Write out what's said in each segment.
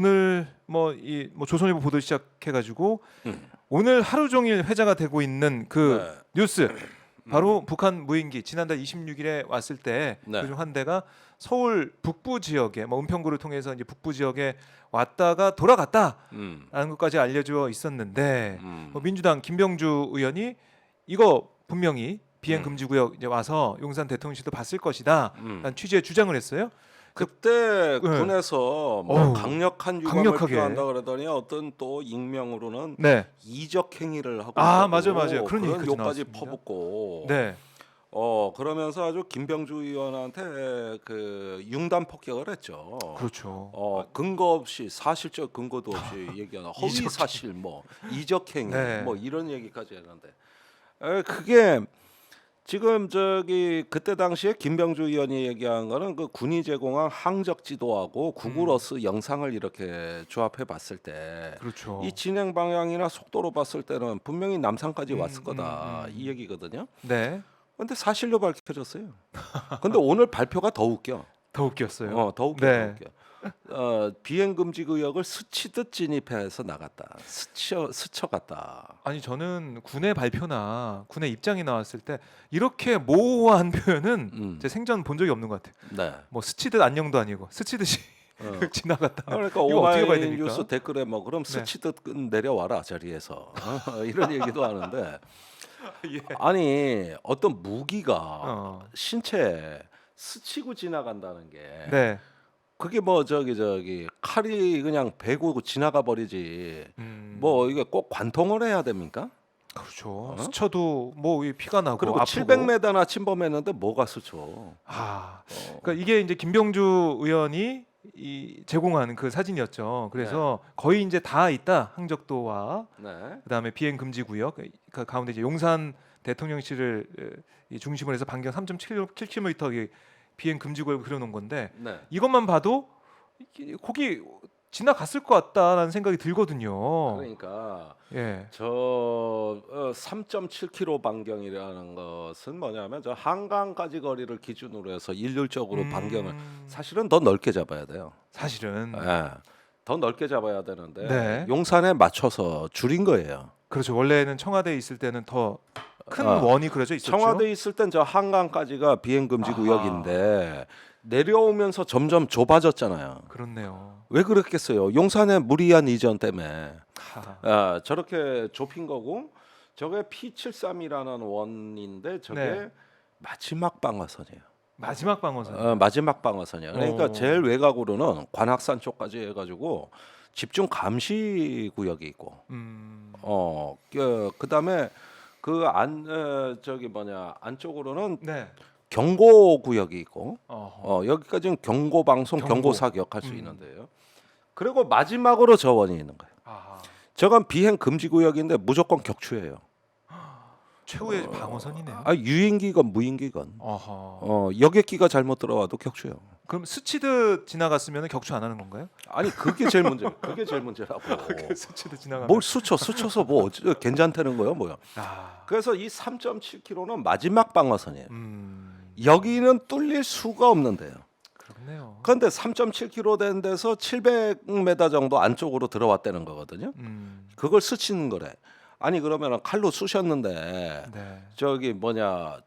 오늘 뭐 조선일보 보도 시작해가지고 오늘 하루 종일 회자가 되고 있는 그 네. 뉴스 바로 북한 무인기 지난달 26일에 왔을 때 네. 그중 한 대가 서울 북부 지역에 뭐 은평구를 통해서 이제 북부 지역에 왔다가 돌아갔다라는 것까지 알려져 있었는데 뭐 민주당 김병주 의원이 이거 분명히 비행 금지 구역 이제 와서 용산 대통령실도 봤을 것이다 라는 취지의 주장을 했어요. 그때 군에서 뭐 어우, 강력한 유감을 강력하게. 표한다 그러더니 어떤 또 익명으로는 네. 이적 행위를 하고 아, 있다고 맞아요. 그런 얘기까지 욕까지 나왔습니다. 퍼붓고 네. 그러면서 아주 김병주 의원한테 그 융단 폭격을 했죠. 그렇죠. 근거 없이 사실적 근거도 없이 얘기하는 허위 이적 사실 뭐 이적 행위 네. 뭐 이런 얘기까지 했는데 그게 지금 저기 그때 당시에 김병주 의원이 얘기한 거는 그 군이 제공한 항적 지도하고 구글어스 영상을 이렇게 조합해 봤을 때 그렇죠. 이 진행 방향이나 속도로 봤을 때는 분명히 남산까지 왔을 거다 이 얘기거든요. 네. 근데 사실로 밝혀졌어요. 근데 오늘 발표가 더 웃겨. 더 웃겼어요. 더 웃겨. 네. 더 웃겨. 비행 금지 구역을 스치듯 진입해서 나갔다. 스쳐갔다. 아니 저는 군의 발표나 군의 입장이 나왔을 때 이렇게 모호한 표현은 제 생전 본 적이 없는 것 같아요. 네. 뭐 스치듯 안녕도 아니고 스치듯이 지나갔다. 그러니까 이거 어떻게 봐야 오마이 됩니까? 뉴스 댓글에 뭐 그럼 네. 스치듯 내려와라 자리에서 이런 얘기도 하는데 예. 아니 어떤 무기가 어. 신체에 스치고 지나간다는 게 네. 그게 뭐 저기 칼이 그냥 베고 지나가 버리지 뭐 이게 꼭 관통을 해야 됩니까? 그렇죠. 스쳐도 뭐 피가 나고 그리고 아프고. 700m나 침범했는데 뭐가 스쳐? 그러니까 이게 이제 김병주 의원이 제공한 그 사진이었죠. 그래서 거의 이제 다 있다 항적도와 네. 그다음에 비행 금지 구역 그 가운데 이제 용산 대통령실을 이 중심으로 해서 반경 3.7km 비행 금지 구역을 그려놓은 건데 네. 이것만 봐도 거기 지나갔을 것 같다라는 생각이 들거든요. 그러니까 예. 저 3.7km 반경이라는 것은 뭐냐면 저 한강까지 거리를 기준으로 해서 일률적으로 반경을 사실은 더 넓게 잡아야 돼요. 사실은 예. 더 넓게 잡아야 되는데 네. 용산에 맞춰서 줄인 거예요. 그렇죠. 원래는 청와대에 있을 때는 더 큰 아, 원이 그려져 있었죠. 청와대에 있을 땐 저 한강까지가 비행 금지 아하. 구역인데 내려오면서 점점 좁아졌잖아요. 그렇네요. 왜 그랬겠어요? 용산의 무리한 이전 때문에 하하. 저렇게 좁힌 거고 저게 P73이라는 원인데 저게 네. 마지막 방어선이에요. 마지막 방어선. 마지막 방어선이야. 그러니까 어. 제일 외곽으로는 관악산 쪽까지 해가지고 집중 감시 구역이 있고, 그다음에 그 안쪽으로는 네. 경고 구역이 있고, 어허. 여기까지는 경고 방송, 경고. 경고 사격 할 수 있는데요. 그리고 마지막으로 저 원이 있는 거예요. 아하. 저건 비행 금지 구역인데 무조건 격추예요. 최후의 방어선이네요. 유인기건 무인기건 어허. 여객기가 잘못 들어와도 격추요. 그럼 스치듯 지나갔으면 격추 안 하는 건가요? 아니 그게 제일 문제. 그게 제일 문제라고. 스치듯 지나가면. 뭘 스쳐서 뭐 괜찮다는 거예요, 뭐야? 아. 그래서 이 3.7km는 마지막 방어선이에요. 여기는 뚫릴 수가 없는데요. 그렇네요. 그런데 3.7km 된 데서 700m 정도 안쪽으로 들어왔다는 거거든요. 그걸 스치는 거래. 아니 그러면 칼로 쑤셨는데 네. 저기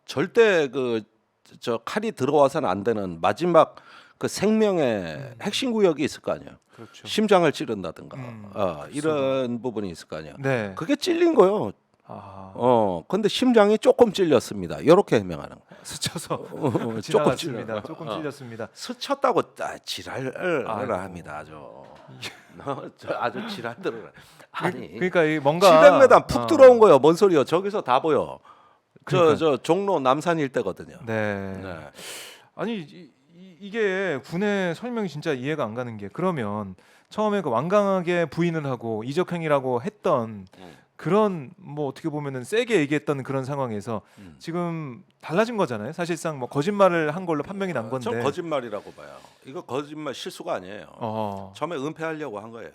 절대 저 칼이 들어와서는 안 되는 마지막 그 생명의 핵심 구역이 있을 거 아니에요. 그렇죠. 심장을 찌른다든가 이런 부분이 있을 거 아니에요. 네. 그게 찔린 거요. 근데 심장이 조금 찔렸습니다. 이렇게 해명하는 거예요. 스쳐서 조금 지나갔습니다. 찔려. 조금 찔렸습니다. 스쳤다고 지랄을 아이고. 합니다. 아주 지랄들을. 아니 그러니까 이 뭔가 700m 푹 들어온 거예요. 뭔 소리요? 저기서 다 보여. 그러니까. 저 종로 남산 일대거든요. 네. 네. 아니 이게 군의 설명이 진짜 이해가 안 가는 게 그러면 처음에 그 완강하게 부인을 하고 이적행위라고 했던 그런 뭐 어떻게 보면은 세게 얘기했던 그런 상황에서 지금 달라진 거잖아요. 사실상 뭐 거짓말을 한 걸로 판명이 난 건데. 전 거짓말이라고 봐요. 이거 거짓말 실수가 아니에요. 처음에 은폐하려고 한 거예요.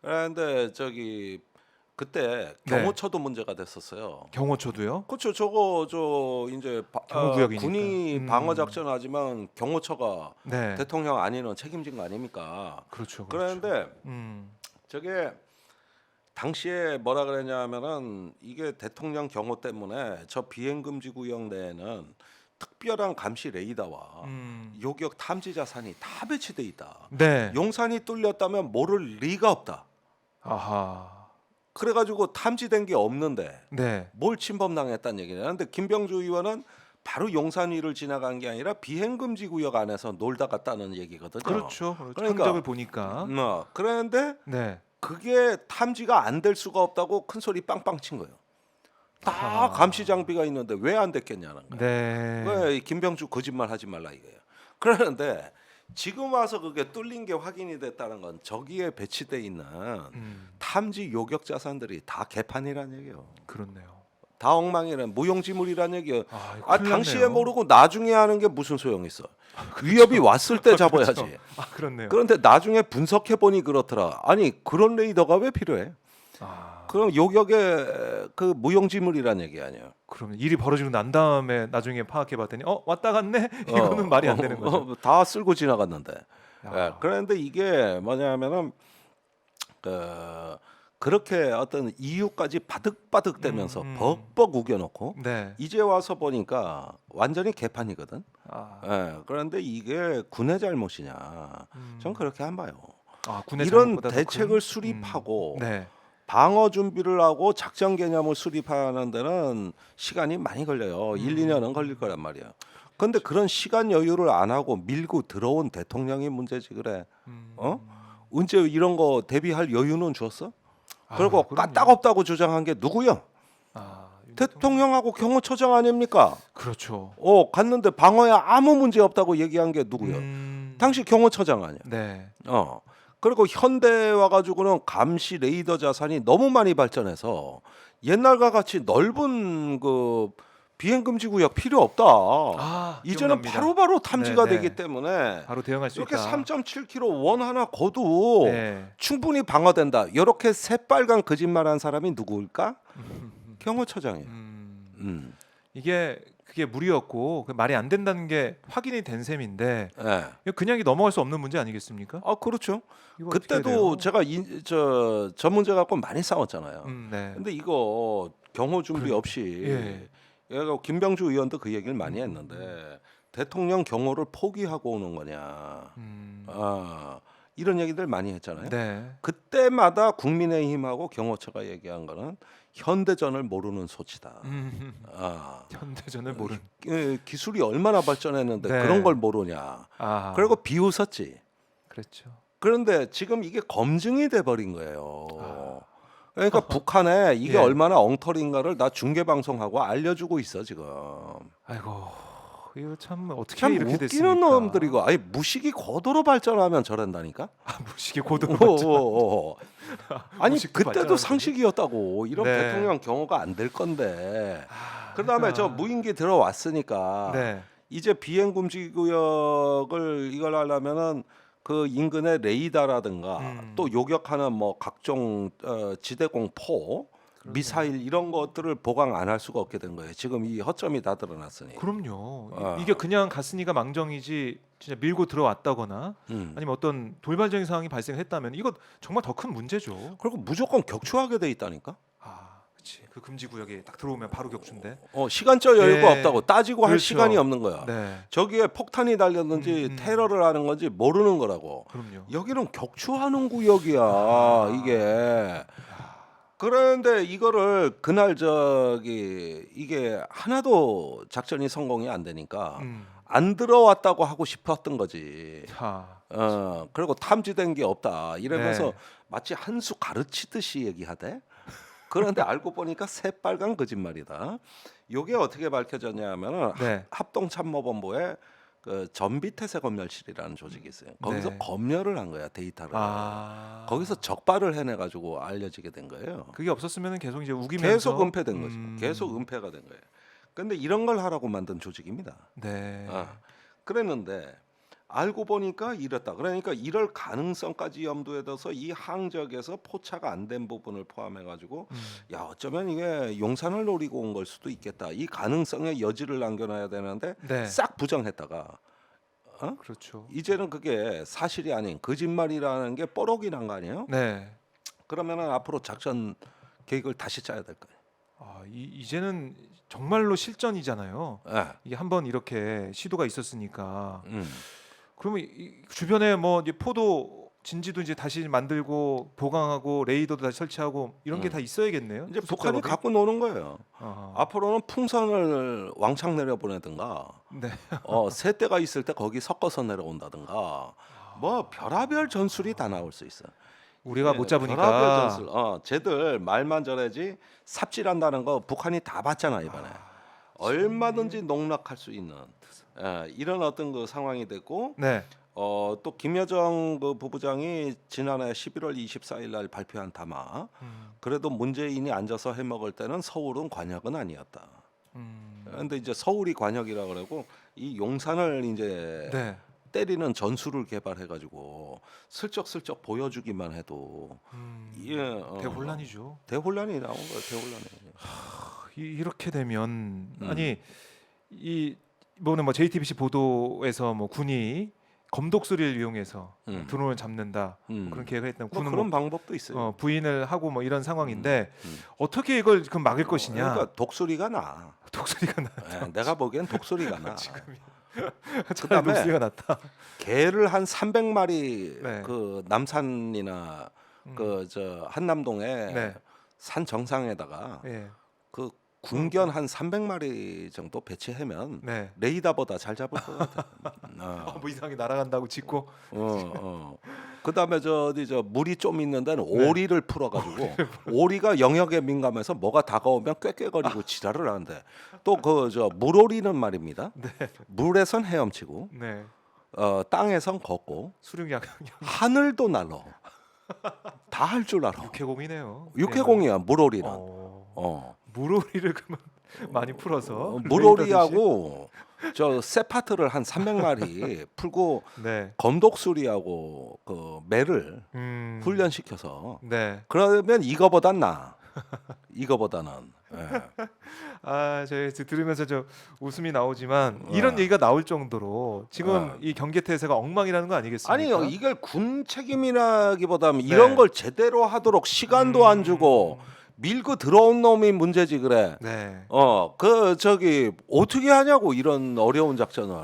그런데 저기 그때 네. 경호처도 문제가 됐었어요. 경호처도요? 그렇죠. 저거 저 이제 경호구역이니까. 군이 방어 작전하지만 경호처가 네. 대통령 아니는 책임진 거 아닙니까? 그렇죠. 그렇죠. 그런데 음. 저게 당시에 뭐라 그랬냐면은 이게 대통령 경호 때문에 저 비행금지 구역 내에는 특별한 감시 레이더와 요격 탐지 자산이 다 배치돼 있다. 네. 용산이 뚫렸다면 모를 리가 없다. 아하. 그래가지고 탐지된 게 없는데 네. 뭘 침범당했다는 얘기냐. 근데 김병주 의원은 바로 용산 위를 지나간 게 아니라 비행금지 구역 안에서 놀다 갔다는 얘기거든요. 그렇죠. 그렇죠. 그러니까 흔적을 보니까. 그런데 네. 그게 탐지가 안 될 수가 없다고 큰 소리 빵빵 친 거예요. 다 아하. 감시 장비가 있는데 왜 안 됐겠냐는 거예요. 네. 왜 김병주 거짓말 하지 말라 이거예요. 그러는데 지금 와서 그게 뚫린 게 확인이 됐다는 건 저기에 배치돼 있는 탐지 요격 자산들이 다 개판이란 얘기예요. 그렇네요. 다 엉망이란 무용지물이란 얘기예요. 이거 큰일 당시에 났네요. 모르고 나중에 하는 게 무슨 소용 있어? 위협이 왔을 때 잡아야지. 그렇죠. 그렇네요. 그런데 나중에 분석해 보니 그렇더라. 아니 그런 레이더가 왜 필요해? 그럼 요격의 그 무용지물이란 얘기 아니에요. 그러면 일이 벌어지고 난 다음에 나중에 파악해 봤더니 왔다 갔네. 이거는 말이 안 되는 거죠. 다 쓸고 지나갔는데. 야. 예, 그런데 이게 뭐냐면은 그렇게 어떤 이유까지 바득바득대면서 벅벅 우겨놓고 네. 이제 와서 보니까 완전히 개판이거든. 아. 예, 그런데 이게 군의 잘못이냐? 전 그렇게 안 봐요. 군의 이런 잘못보다 더 대책을 큰? 수립하고 네. 방어 준비를 하고 작전 개념을 수립하는 데는 시간이 많이 걸려요. 1, 2년은 걸릴 거란 말이야. 근데 그런 시간 여유를 안 하고 밀고 들어온 대통령이 문제지 그래. 언제 이런 거 대비할 여유는 줬어? 그리고 그럼요. 까딱없다고 주장한 게 누구요? 대통령하고 경호처장 아닙니까? 그렇죠. 갔는데 방어에 아무 문제 없다고 얘기한 게 누구요? 당시 경호처장 아니야. 네. 그리고 현대에 와가지고는 감시 레이더 자산이 너무 많이 발전해서 옛날과 같이 넓은 그 비행금지 구역 필요 없다. 이제는 기억납니다. 바로바로 탐지가 네, 네. 되기 때문에 바로 대응할 수 이렇게 있다. 3.7km 원 하나 거도 네. 충분히 방어된다. 이렇게 새빨간 거짓말한 사람이 누구일까? 경호처장이에요. 이게 그게 무리였고 말이 안 된다는 게 확인이 된 셈인데 네. 이거 그냥 넘어갈 수 없는 문제 아니겠습니까? 그렇죠. 이거 어떻게 해야 그때도 돼요? 제가 저 문제 갖고 많이 싸웠잖아요. 네. 근데 이거 경호 준비 없이 예. 얘가 김병주 의원도 그 얘기를 많이 했는데 대통령 경호를 포기하고 오는 거냐. 이런 얘기들 많이 했잖아요. 네. 그때마다 국민의힘하고 경호처가 얘기한 거는 현대전을 모르는 소치다. 현대전을 모르는. 기술이 얼마나 발전했는데 네. 그런 걸 모르냐. 그리고 비웃었지. 그렇죠. 그런데 지금 이게 검증이 돼 버린 거예요. 그러니까 북한에 이게 예. 얼마나 엉터리인가를 나 중계 방송하고 알려주고 있어 지금. 아이고 이거 참 어떻게 참 이렇게 웃기는 됐습니까? 놈들이고, 아니 무식이 고도로 발전하면 저런다니까. 무식이 고도로 발전. 아니 무식도 그때도 발전하는 상식이었다고. 이런 네. 대통령 경호가 안 될 건데. 그다음에 저 그러니까. 무인기 들어왔으니까 네. 이제 비행금지 구역을 이걸 하려면은 그 인근의 레이더라든가 또 요격하는 뭐 각종 지대공포 미사일 이런 것들을 보강 안 할 수가 없게 된 거예요. 지금 이 허점이 다 드러났으니. 그럼요. 이게 그냥 갔으니까 망정이지 진짜 밀고 들어왔다거나 아니면 어떤 돌발적인 상황이 발생했다면 이거 정말 더 큰 문제죠. 그리고 무조건 격추하게 돼 있다니까. 그렇지. 그 금지 구역에 딱 들어오면 바로 격추인데. 시간적 여유가 네. 없다고 따지고 할 그렇죠. 시간이 없는 거야. 네. 저기에 폭탄이 달렸는지 테러를 하는 건지 모르는 거라고. 그럼요. 여기는 격추하는 구역이야. 이게. 그런데 이거를 그날 이게 하나도 작전이 성공이 안 되니까 안 들어왔다고 하고 싶었던 거지. 그리고 탐지된 게 없다 이러면서 네. 마치 한 수 가르치듯이 얘기하대. 그런데 알고 보니까 새빨간 거짓말이다. 요게 어떻게 밝혀졌냐면은 네. 합동참모본부에 그 전비태세검열실이라는 조직이 있어요. 거기서 네. 검열을 한 거야, 데이터를. 거기서 적발을 해내 가지고 알려지게 된 거예요. 그게 없었으면 계속 이제 우기면서 계속 은폐된 거죠. 계속 은폐가 된 거예요. 근데 이런 걸 하라고 만든 조직입니다. 네. 그랬는데 알고 보니까 이랬다. 그러니까 이럴 가능성까지 염두에 둬서 이 항적에서 포착 안 된 부분을 포함해 가지고 야 어쩌면 이게 용산을 노리고 온 걸 수도 있겠다. 이 가능성의 여지를 남겨놔야 되는데 네. 싹 부정했다가 그렇죠. 이제는 그게 사실이 아닌 거짓말이라는 게 뽀록이 난 거 아니에요? 네. 그러면은 앞으로 작전 계획을 다시 짜야 될 거예요. 이제는 정말로 실전이잖아요. 예. 이게 한번 이렇게 시도가 있었으니까. 음. 그러면 주변에 뭐 이제 포도 진지도 이제 다시 만들고 보강하고 레이더도 다시 설치하고 이런 게 다 있어야겠네요. 이제 후속 북한이 작업이? 갖고 노는 거예요. 아하. 앞으로는 풍선을 왕창 내려보내든가 네. 새떼가 있을 때 거기 섞어서 내려온다든가 뭐 별하별 전술이 다 나올 수 있어. 우리가 예, 못 별하별 잡으니까. 전술. 쟤들 말만 저래지 삽질한다는 거 북한이 다 봤잖아 이번에. 얼마든지 농락할 수 있는 이런 어떤 그 상황이 됐고 네. 또 김여정 그 부부장이 지난해 11월 24일 날 발표한 담화. 그래도 문재인이 앉아서 해먹을 때는 서울은 관역은 아니었다. 그런데 이제 서울이 관역이라 그러고 이 용산을 이제 네. 때리는 전술을 개발해가지고 슬쩍슬쩍 보여주기만 해도 대혼란이죠. 대혼란이 나온 거예요. 대혼란이. 이렇게 되면 아니 이번에 뭐 JTBC 보도에서 뭐 군이 검독수리를 이용해서 드론을 잡는다 뭐 그런 계획을 했던 뭐 군은 그런 방법도 있어요. 부인을 하고 뭐 이런 상황인데 어떻게 이걸 그럼 막을 것이냐? 그러니까 독수리가 나. 독수리가 나. 내가 보기엔 독수리가 나. 그다음에 독수리가 났다. 개를 한 300마리 네. 그 남산이나 그 저 한남동에 네. 산 정상에다가 예. 그 군견 한 300마리 정도 배치하면 네. 레이더보다 잘 잡을 것 같아. 뭐 이상하게 날아간다고 짓고 그다음에 저 물이 좀 있는 데는 오리를 풀어가지고 오리가 영역에 민감해서 뭐가 다가오면 꾀꾀거리고 지랄을 하는데 또 그 저 물오리는 말입니다. 물에선 헤엄치고 네. 땅에선 걷고 수륙양 하늘도 날러 다 할 줄 알아. 육해공이네요. 육해공이야 물오리는. 물오리를 그러면 많이 풀어서 물오리하고 저 세파트를 한 300마리 풀고 네. 검독수리하고 그 매를 훈련시켜서 네. 그러면 이거보단 나. 이거보다는. 저희 들으면서 저 웃음이 나오지만 이런 얘기가 나올 정도로 지금 이 경계태세가 엉망이라는 거 아니겠습니까? 아니요, 이걸 군 책임이라기보다는 이런 걸 제대로 하도록 시간도 안 주고 밀고 들어온 놈이 문제지 그래. 네. 그 저기 어떻게 하냐고 이런 어려운 작전을.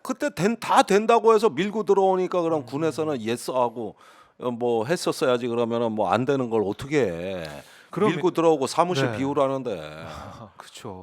그때 다 된다고 해서 밀고 들어오니까 그럼 군에서는 예스하고 뭐 했었어야지 그러면은 뭐 안 되는 걸 어떻게 해. 그럼 밀고 들어오고 사무실 네. 비우라는데. 그렇죠.